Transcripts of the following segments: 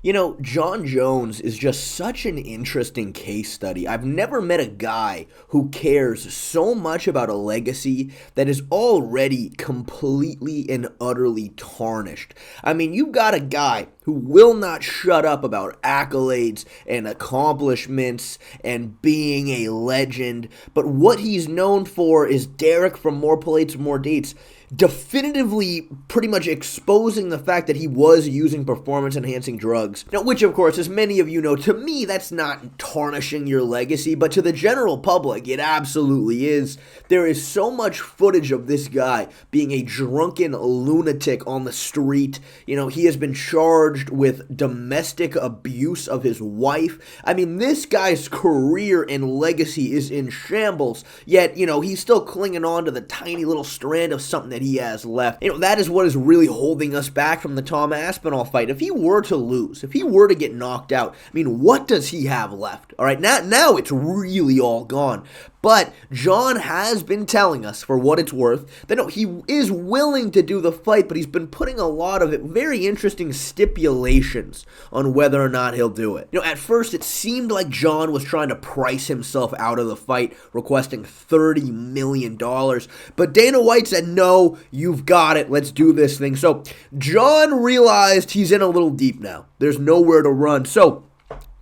You know, Jon Jones is just such an interesting case study. I've never met a guy who cares so much about a legacy that is already completely and utterly tarnished. I mean, you've got a guy who will not shut up about accolades and accomplishments and being a legend, but what he's known for is Derek from More Plates, More Dates definitively pretty much exposing the fact that he was using performance enhancing drugs. Now, which of course, as many of you know, to me that's not tarnishing your legacy, but to the general public it absolutely is. There is so much footage of this guy being a drunken lunatic on the street. You know, he has been charged with domestic abuse of his wife. I mean, this guy's career and legacy is in shambles, yet, you know, he's still clinging on to the tiny little strand of something that he has left. You know, that is what is really holding us back from the Tom Aspinall fight. If he were to lose, if he were to get knocked out, I mean, what does he have left? All right, now it's really all gone. But Jon has been telling us, for what it's worth, that no, he is willing to do the fight, but he's been putting a lot of very interesting stipulations on whether or not he'll do it. You know, at first it seemed like Jon was trying to price himself out of the fight, requesting $30 million. But Dana White said, no, you've got it, let's do this thing. So Jon realized he's in a little deep now. There's nowhere to run. So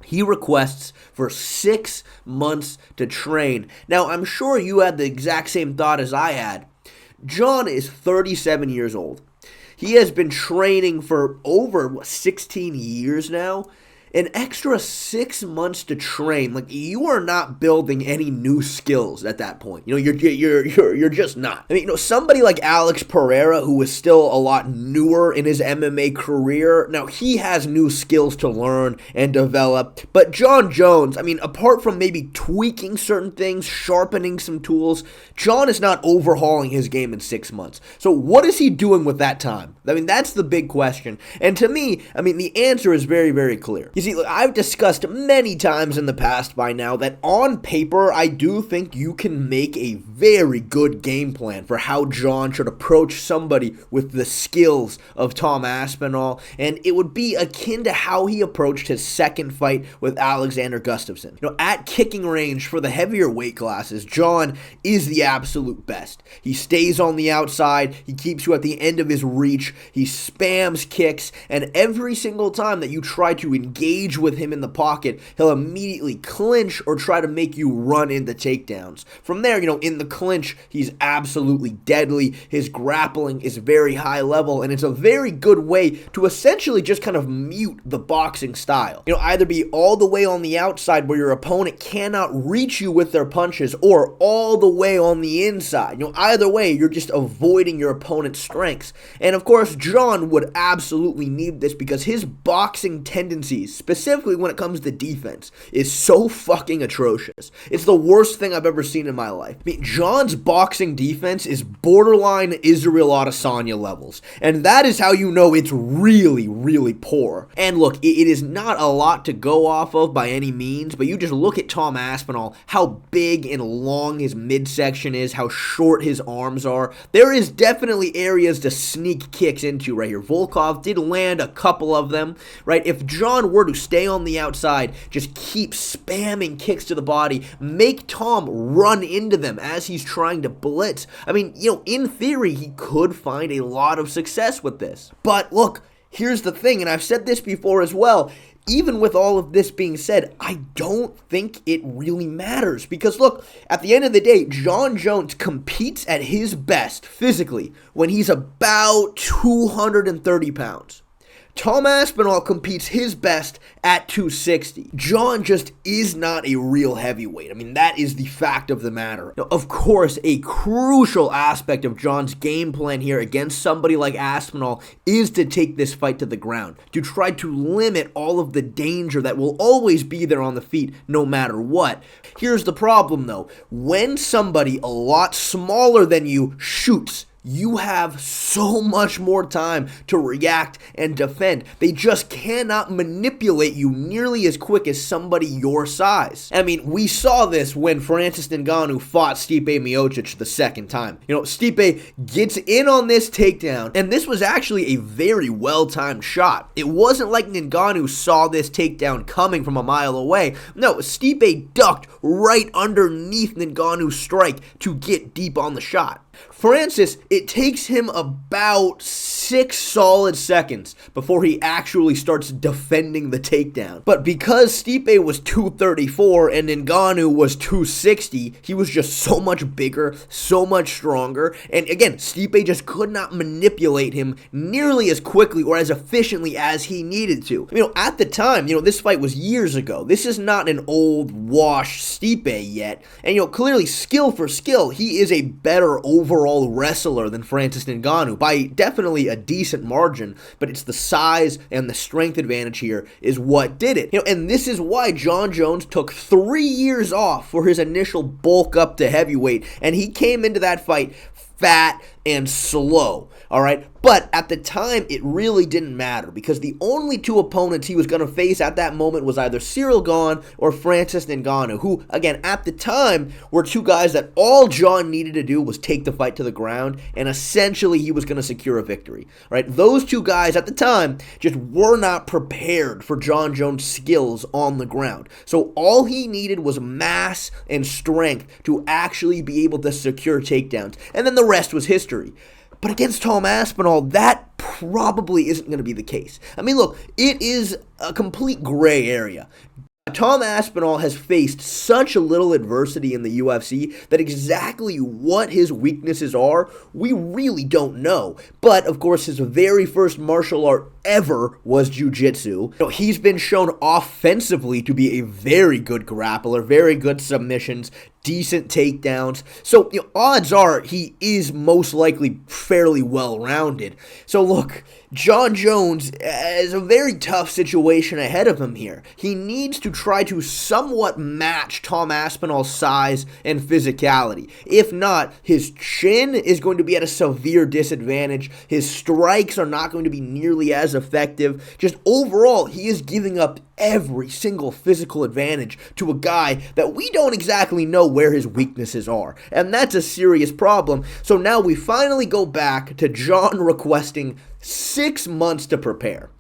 he requests for 6 months to train. Now, I'm sure you had the exact same thought as I had. Jon is 37 years old. He has been training for over 16 years now. An extra 6 months to train, like, you are not building any new skills at that point. You know, you're just not. I mean, you know, somebody like Alex Pereira, who is still a lot newer in his MMA career, now he has new skills to learn and develop. But Jon Jones, I mean, apart from maybe tweaking certain things, sharpening some tools, Jon is not overhauling his game in 6 months. So what is he doing with that time? I mean, that's the big question. And to me, I mean, the answer is very, very clear. You see, look, I've discussed many times in the past by now that on paper, I do think you can make a very good game plan for how Jon should approach somebody with the skills of Tom Aspinall, and it would be akin to how he approached his second fight with Alexander Gustafsson. You know, at kicking range for the heavier weight classes, Jon is the absolute best. He stays on the outside, he keeps you at the end of his reach, he spams kicks, and every single time that you try to engage with him in the pocket, he'll immediately clinch or try to make you run into takedowns. From there, you know, in the clinch, he's absolutely deadly. His grappling is very high level, and it's a very good way to essentially just kind of mute the boxing style. You know, either be all the way on the outside where your opponent cannot reach you with their punches, or all the way on the inside. You know, either way, you're just avoiding your opponent's strengths. And of course, Jon would absolutely need this because his boxing tendencies, specifically when it comes to defense, is so fucking atrocious. It's the worst thing I've ever seen in my life. I mean, Jon's boxing defense is borderline Israel Adesanya levels, and that is how you know it's really, really poor. And look, it is not a lot to go off of by any means, but you just look at Tom Aspinall, how big and long his midsection is, how short his arms are. There is definitely areas to sneak kicks into right here. Volkov did land a couple of them, right? If Jon were to stay on the outside, just keep spamming kicks to the body, make Tom run into them as he's trying to blitz. I mean, you know, in theory, he could find a lot of success with this. But look, here's the thing, and I've said this before as well, even with all of this being said, I don't think it really matters. Because look, at the end of the day, Jon Jones competes at his best physically when he's about 230 pounds. Tom Aspinall competes his best at 260. Jon just is not a real heavyweight. I mean, that is the fact of the matter. Now, of course, a crucial aspect of Jon's game plan here against somebody like Aspinall is to take this fight to the ground, to try to limit all of the danger that will always be there on the feet no matter what. Here's the problem, though. When somebody a lot smaller than you shoots, you have so much more time to react and defend. They just cannot manipulate you nearly as quick as somebody your size. I mean, we saw this when Francis Ngannou fought Stipe Miocic the second time. Stipe gets in on this takedown, and this was actually a very well-timed shot. It wasn't like Ngannou saw this takedown coming from a mile away. No, Stipe ducked right underneath Ngannou's strike to get deep on the shot. Francis, it takes him about 6 solid seconds before he actually starts defending the takedown. But because Stipe was 234 and Ngannou was 260, he was just so much bigger, so much stronger. And again, Stipe just could not manipulate him nearly as quickly or as efficiently as he needed to. At the time, this fight was years ago. This is not an old, washed Stipe yet. And, clearly, skill for skill, he is a better overall wrestler than Francis Ngannou by definitely a decent margin, but it's the size and the strength advantage here is what did it. And this is why Jon Jones took 3 years off for his initial bulk up to heavyweight, and he came into that fight fat and slow, all right? But at the time, it really didn't matter because the only two opponents he was going to face at that moment was either Cyril Gane or Francis Ngannou, who, again, at the time, were two guys that all Jon needed to do was take the fight to the ground, and essentially he was going to secure a victory, right? Those two guys at the time just were not prepared for Jon Jones' skills on the ground. So all he needed was mass and strength to actually be able to secure takedowns, and then the rest was history. But against Tom Aspinall, that probably isn't going to be the case. I mean, look, it is a complete gray area. Tom Aspinall has faced such a little adversity in the UFC that exactly what his weaknesses are, we really don't know. But, of course, his very first martial art ever was jiu-jitsu. He's been shown offensively to be a very good grappler, very good submissions, decent takedowns. So, odds are he is most likely fairly well-rounded. So, look, Jon Jones has a very tough situation ahead of him here. He needs to try to somewhat match Tom Aspinall's size and physicality. If not, his chin is going to be at a severe disadvantage. His strikes are not going to be nearly as effective. Just overall, he is giving up every single physical advantage to a guy that we don't exactly know where his weaknesses are. And that's a serious problem. So now we finally go back to Jon requesting 6 months to prepare.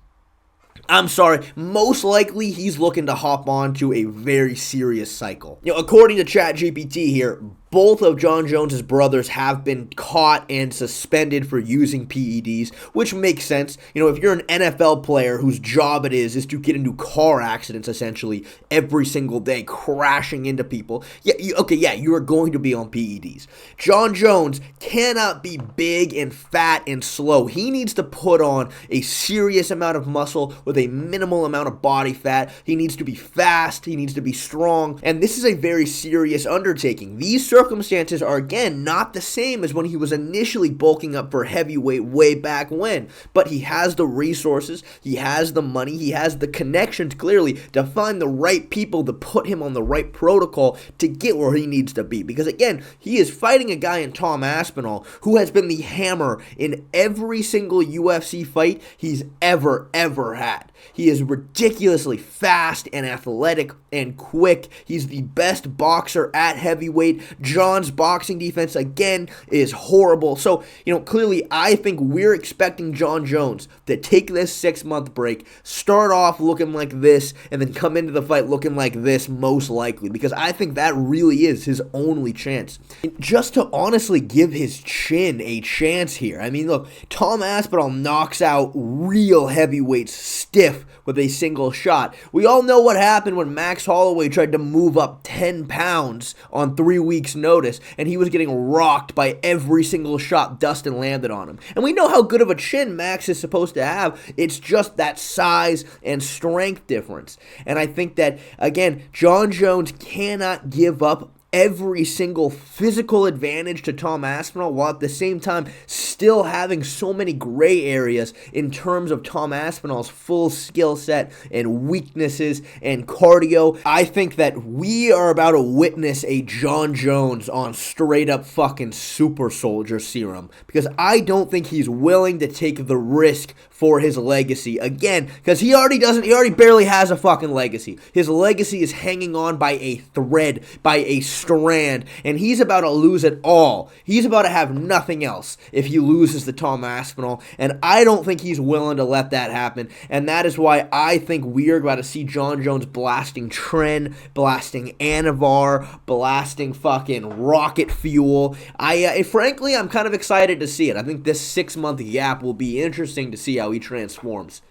I'm sorry, most likely he's looking to hop on to a very serious cycle. According to ChatGPT here, both of Jon Jones' brothers have been caught and suspended for using PEDs, which makes sense. If you're an NFL player whose job it is to get into car accidents essentially every single day, crashing into people, you are going to be on PEDs. Jon Jones cannot be big and fat and slow. He needs to put on a serious amount of muscle with a minimal amount of body fat. He needs to be fast. He needs to be strong. And this is a very serious undertaking. These circumstances are, again, not the same as when he was initially bulking up for heavyweight way back when. But he has the resources, he has the money, he has the connections, clearly, to find the right people to put him on the right protocol to get where he needs to be. Because, again, he is fighting a guy in Tom Aspinall who has been the hammer in every single UFC fight he's ever had. He is ridiculously fast and athletic and quick. He's the best boxer at heavyweight. Jon's boxing defense, again, is horrible. So, clearly, I think we're expecting Jon Jones to take this 6-month break, start off looking like this, and then come into the fight looking like this, most likely, because I think that really is his only chance. Just to honestly give his chin a chance here. I mean, look, Tom Aspinall knocks out real heavyweights stiff with a single shot. We all know what happened when Max Holloway tried to move up 10 pounds on 3 weeks' notice, and he was getting rocked by every single shot Dustin landed on him. And we know how good of a chin Max is supposed to have. It's just that size and strength difference. And I think that, again, Jon Jones cannot give up every single physical advantage to Tom Aspinall, while at the same time still having so many gray areas in terms of Tom Aspinall's full skill set and weaknesses and cardio. I think that we are about to witness a Jon Jones on straight up fucking super soldier serum, because I don't think he's willing to take the risk for his legacy again, because he already barely has a fucking legacy. His legacy is hanging on by a thread, by a strand, and he's about to lose it all. He's about to have nothing else if he loses the Tom Aspinall, and I don't think he's willing to let that happen, and that is why I think we are about to see Jon Jones blasting Tren, blasting Anavar, blasting fucking Rocket Fuel. Frankly, I'm kind of excited to see it. I think this 6-month gap will be interesting to see how he transforms.